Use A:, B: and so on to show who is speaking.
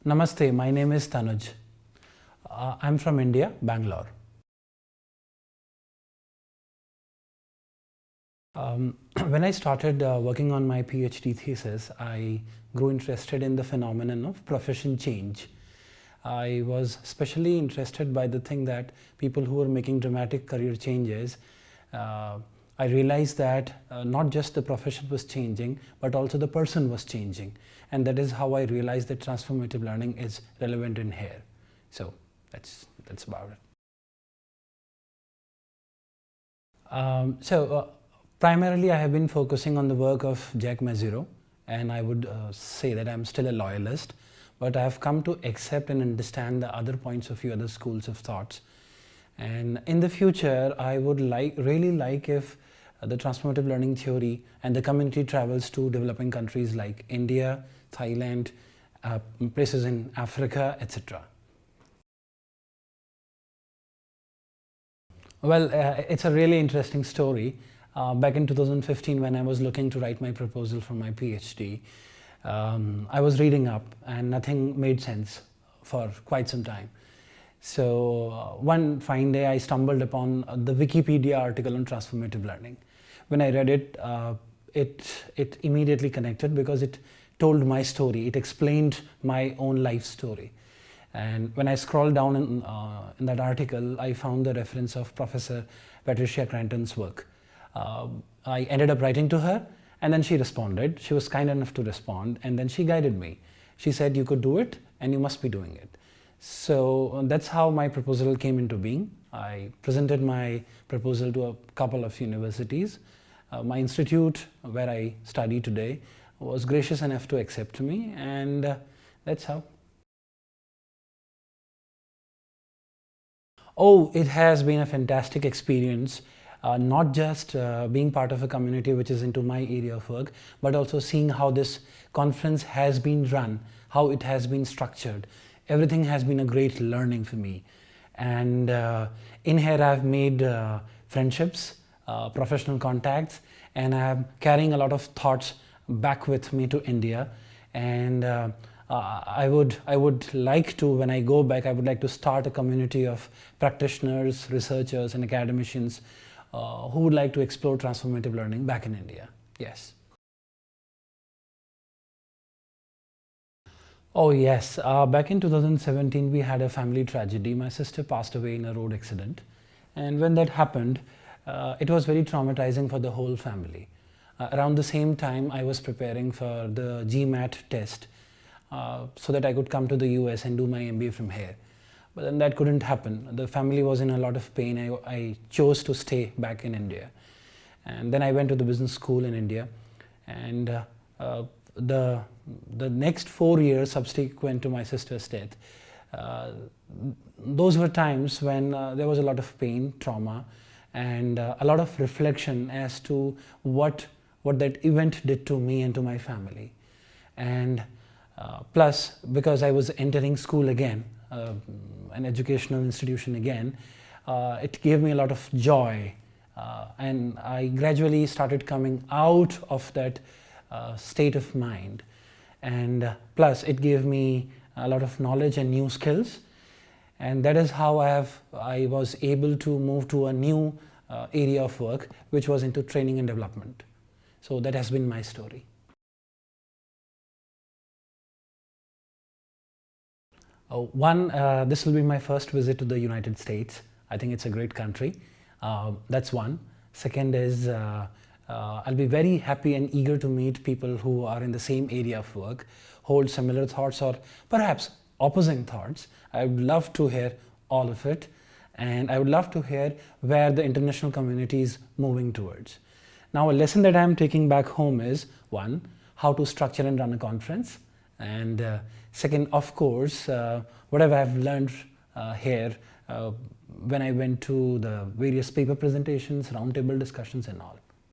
A: Namaste, my name is Tanuj. I'm from India, Bangalore. When I started working on my PhD thesis, I grew interested in the phenomenon of profession change. I was especially interested by the thing that people who were making dramatic career changes, I realized that not just the profession was changing, but also the person was changing. And that is how I realized that transformative learning is relevant in here. So that's about it. Primarily, I have been focusing on the work of Jack Maziro, and I would say that I'm still a loyalist, but I have come to accept and understand the other points of view, other schools of thoughts. And in the future, I would really like if the transformative learning theory and the community travels to developing countries like India, Thailand, places in Africa, etc. Well, it's a really interesting story. Back in 2015, when I was looking to write my proposal for my PhD, I was reading up and nothing made sense for quite some time. So one fine day, I stumbled upon the Wikipedia article on transformative learning. When I read it, it immediately connected because it told my story. It explained my own life story. And when I scrolled down in that article, I found the reference of Professor Patricia Cranton's work. I ended up writing to her, and then she responded. She was kind enough to respond, and then she guided me. She said, you could do it, and you must be doing it. So that's how my proposal came into being. I presented my proposal to a couple of universities. My institute, where I study today, was gracious enough to accept me, and that's how. Oh, it has been a fantastic experience. Not just being part of a community which is into my area of work, but also seeing how this conference has been run, how it has been structured. Everything has been a great learning for me. And in here I've made friendships, professional contacts, and I'm carrying a lot of thoughts back with me to India. And I would like to, when I go back, I would like to start a community of practitioners, researchers, and academicians who would like to explore transformative learning back in India. Yes. Oh yes, back in 2017 we had a family tragedy. My sister passed away in a road accident, and when that happened, it was very traumatizing for the whole family. Around the same time, I was preparing for the GMAT test so that I could come to the US and do my MBA from here. But then that couldn't happen. The family was in a lot of pain. I chose to stay back in India. And then I went to the business school in India. And the next 4 years subsequent to my sister's death, those were times when there was a lot of pain, trauma, and a lot of reflection as to what that event did to me and to my family. And plus, because I was entering school again, an educational institution again, it gave me a lot of joy, and I gradually started coming out of that state of mind. And plus, it gave me a lot of knowledge and new skills, and that is how I was able to move to a new area of work, which was into training and development. So that has been my story. This will be my first visit to the United States. I think it's a great country. That's one. Second is I'll be very happy and eager to meet people who are in the same area of work, hold similar thoughts or perhaps opposing thoughts. I would love to hear all of it, and I would love to hear where the international community is moving towards. Now, a lesson that I'm taking back home is, one, how to structure and run a conference. And second, of course, whatever I've learned here when I went to the various paper presentations, roundtable discussions and all.